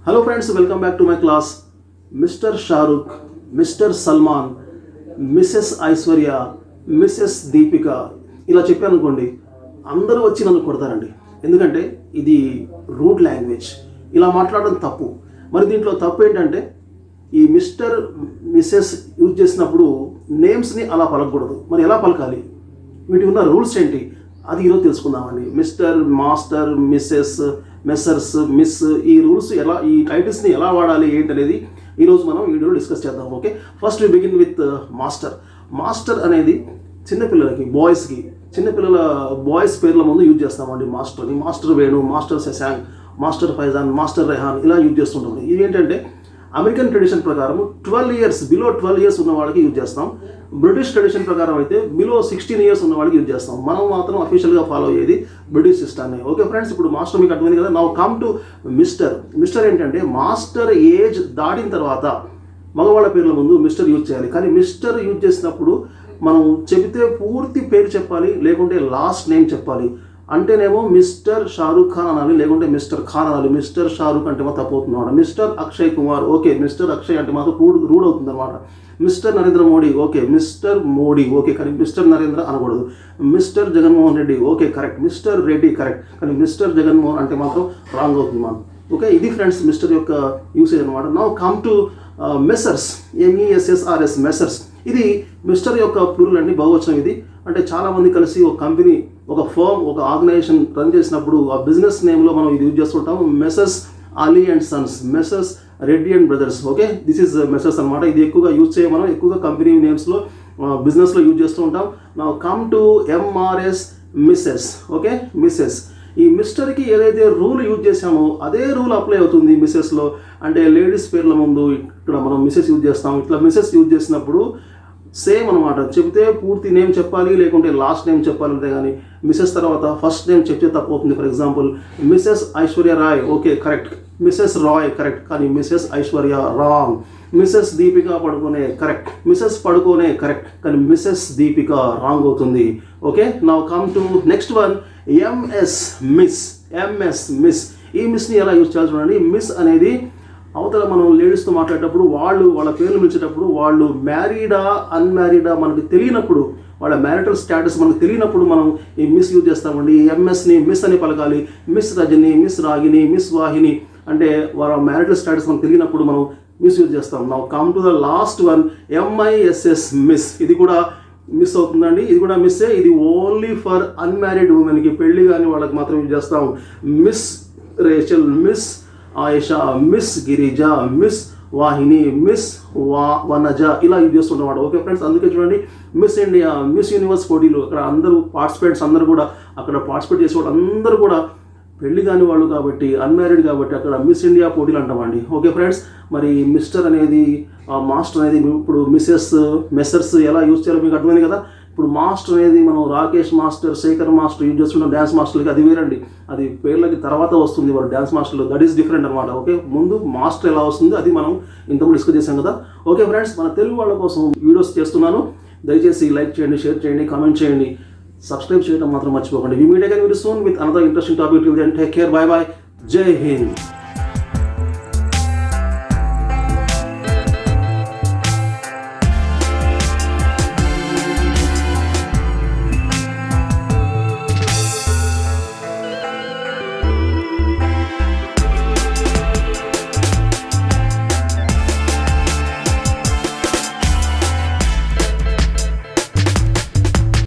Hello friends, welcome back to my class. Mr. Sharukh, Mr. Salman, Mrs. Aishwarya, Mrs. Deepika ఇలా చెప్పాను అనుకోండి, అందరూ వచ్చి నన్ను కొడతారండి. ఎందుకంటే ఇది రూడ్ లాంగ్వేజ్, ఇలా మాట్లాడడం తప్పు. మరి దీంట్లో తప్పు ఏంటంటే ఈ మిస్టర్ మిస్సెస్ యూజ్ చేసినప్పుడు నేమ్స్ని అలా పలకూడదు. మరి ఎలా పలకాలి, వీటికి ఉన్న రూల్స్ ఏంటి, అది ఈరోజు తెలుసుకుందామండి. Mister, master, missus, messrs, miss, ఈ రూల్స్ ఎలా, ఈ టైటిల్స్ని ఎలా వాడాలి ఏంటి అనేది ఈరోజు మనం వీడియోలో డిస్కస్ చేద్దాం. Okay, first we begin with master. Master అనేది చిన్నపిల్లలకి, బాయ్స్కి, చిన్నపిల్లల బాయ్స్ పేర్ల ముందు యూజ్ చేస్తామండి మాస్టర్ని. Master Venu, master Shashank, master Faizan, master Rehan ఇలా యూజ్ చేస్తుంటాం. ఇవి ఏంటంటే అమెరికన్ ట్రెడిషన్ ప్రకారం 12 ఇయర్స్, బిలో 12 ఇయర్స్ ఉన్న వాళ్ళకి యూజ్ చేస్తాం. బ్రిటిష్ ట్రెడిషన్ ప్రకారం అయితే బిలో 16 ఇయర్స్ ఉన్న వాళ్ళకి యూజ్ చేస్తాం. మనం మాత్రం అఫీషియల్గా ఫాలో అయ్యేది బ్రిటిష్ సిస్టాన్ని. ఓకే ఫ్రెండ్స్, ఇప్పుడు మాస్టర్ మీకు అర్థమైంది కదా. Now come to mister. Mister ఏంటంటే మాస్టర్ ఏజ్ దాటిన తర్వాత మగవాళ్ళ పేర్ల ముందు మిస్టర్ యూజ్ చేయాలి. కానీ మిస్టర్ యూజ్ చేసినప్పుడు మనం చెబితే పూర్తి పేరు చెప్పాలి, లేకుంటే లాస్ట్ నేమ్ చెప్పాలి. అంటేనేమో మిస్టర్ షారూక్ ఖాన్ అనాలి, లేకుంటే మిస్టర్ ఖాన్ అనాలి. మిస్టర్ షారూక్ అంటే మాత్రం తప్పవుతుంది అనమాట. Mister Akshay Kumar, okay, mister Akshay అంటే మాత్రం రూడ్ అవుతుంది అనమాట. Mister Narendra Modi, okay, mister Modi, okay, కానీ మిస్టర్ నరేంద్ర అనకూడదు. Mister Jaganmohan Reddy, okay, correct. Mister Reddy correct, కానీ మిస్టర్ జగన్మోహన్ అంటే మాత్రం రాంగ్ అవుతుంది మనం. ఓకే, ఇది ఫ్రెండ్స్ మిస్టర్ యొక్క యూసేజ్ అనమాట. Now come to Messrs, MESSRS, Messrs. ఇది మిస్టర్ యొక్క ప్లూరల్ అండి, బహువచనం. ఇది అంటే చాలామంది కలిసి ఒక కంపెనీ, ఒక ఫర్మ్, ఒక ఆర్గనైజేషన్ రన్ చేసినప్పుడు ఆ బిజినెస్ నేమ్లో మనం ఇది యూజ్ చేస్తుంటాము. Messrs Ali and Sons, Messrs Reddy and brothers. Okay, this is Messrs అనమాట. ఇది ఎక్కువగా యూజ్ మనం ఎక్కువగా కంపెనీ నేమ్స్లో, బిజినెస్లో యూజ్ చేస్తూ ఉంటాం. నా come to MRS, missus. Okay, missus. ఈ మిస్టర్కి ఏదైతే రూల్ యూజ్ చేసామో అదే రూల్ అప్లై అవుతుంది మిస్సెస్లో. అంటే లేడీస్ పేర్ల ముందు ఇక్కడ మనం మిస్సెస్ యూజ్ చేస్తాం. ఇట్లా మిస్సెస్ యూజ్ చేసినప్పుడు సేమ్ అనమాట. చెప్తే పూర్తి నేమ్ చెప్పాలి, లేకుంటే లాస్ట్ నేమ్ చెప్పాలి. అంతే కానీ మిస్సెస్ తర్వాత ఫస్ట్ నేమ్ చెప్తే తప్పు అవుతుంది. For example Mrs Aishwarya Rai, okay, correct. Mrs Rai correct, కానీ Mrs Aishwarya wrong. Mrs Deepika Padukone correct, Mrs Padukone correct, కానీ మిస్సెస్ దీపిక రాంగ్ అవుతుంది. Okay, now come to next one, MS, miss. MS, miss. ఈ మిస్ని ఎలా యూజ్ చేయాలి చూడండి. మిస్ అనేది అవతల మనం లేడీస్తో మాట్లాడేటప్పుడు వాళ్ళ పేర్లు పిలిచేటప్పుడు వాళ్ళు మ్యారీడా అన్మ్యారీడా మనకు తెలియనప్పుడు, వాళ్ళ మ్యారిటల్ స్టేటస్ మనకు తెలియనప్పుడు మనం ఈ మిస్ యూజ్ చేస్తామండి. MSని మిస్ అని పలకాలి. మిస్ రజని, మిస్ రాగిని, మిస్ వాహిని అంటే వాళ్ళ మ్యారిటల్ స్టేటస్ మనకు తెలియనప్పుడు మనం మిస్ యూజ్ చేస్తాం. Now come to the last one, MISS, miss. ఇది కూడా మిస్ అవుతుందండి, ఇది కూడా మిస్సే. ఇది ఓన్లీ ఫర్ అన్మ్యారీడ్ ఉమెన్కి, పెళ్లి కానీ వాళ్ళకి మాత్రం యూజ్ చేస్తాం. Miss Rachel, Miss Ayesha, Miss Girija, Miss Vahini, Miss Vanaja ఇలా యూజ్ చేస్తుంటాం. ఓకే ఫ్రెండ్స్, అందుకే చూడండి మిస్ ఇండియా, మిస్ యూనివర్స్ పోటీలు, అక్కడ అందరూ పార్టిసిపేట్స్ అందరూ కూడా, అక్కడ పార్టిసిపేట్ చేసే వాళ్ళు అందరూ కూడా పెళ్లి కాని వాళ్ళు కాబట్టి, అన్మ్యారీడ్ కాబట్టి అక్కడ మిస్ ఇండియా పోటీలు అంటామండి. ఓకే ఫ్రెండ్స్, మరి మిస్టర్ అనేది, మాస్టర్ అనేది, ఇప్పుడు మిస్సెస్, మెస్సర్స్ ఎలా యూజ్ చేయాలో మీకు అర్థమైంది కదా. ఇప్పుడు మాస్టర్ అనేది మనం Rakesh master, Shekhar master use చేస్తున్నాం డ్యాన్స్ మాస్టర్లకి. అది వేరండి, అది పేర్లకి తర్వాత వస్తుంది వాళ్ళు డ్యాన్స్ మాస్టర్లు. దట్ ఈస్ డిఫరెంట్ అనమాట. ఓకే, ముందు మాస్టర్ ఎలా వస్తుంది అది మనం ఇంతకుముందు డిస్కస్ చేసాం కదా. ఓకే ఫ్రెండ్స్, మన తెలుగు వాళ్ళ కోసం వీడియోస్ చేస్తున్నాను. దయచేసి లైక్ చేయండి, షేర్ చేయండి, కామెంట్ చేయండి, సబ్స్క్రైబ్ చేయడం మాత్రం మర్చిపోకండి. We meet again very soon with another interesting topic. Till then, take care. Bye bye. Jai Hind.